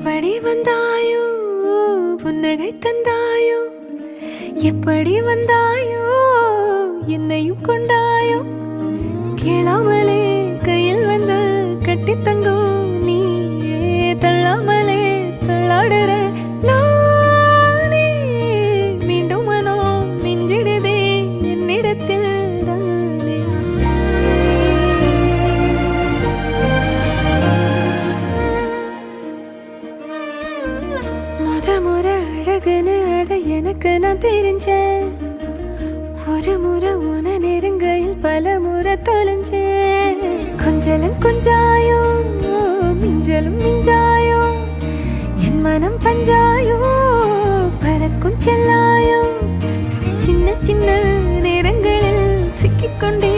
எப்படி வந்தாயோ புன்னகை தந்தாயோ எப்படி வந்தாயோ என்னையும் கொண்டாயோ கேளாமலே கையில் வந்து கட்டி தங்கோ நீ தள்ளாமலே தள்ளாடுற நானே மீண்டும் மனோ மிஞ்சிடுதே என்னிடத்தில் முறை அழகுன்னு அட எனக்கு நான் தெரிஞ்சேன் ஒரு முறை உன நெருங்கையில் பல முறை தொலைஞ்சேன் கொஞ்சலும் கொஞ்சாயோ மிஞ்சலும் மிஞ்சாயோ என் மனம் பஞ்சாயோ பறக்கும் செல்லாயோ சின்ன சின்ன நேரங்களில் சிக்கிக்கொண்டே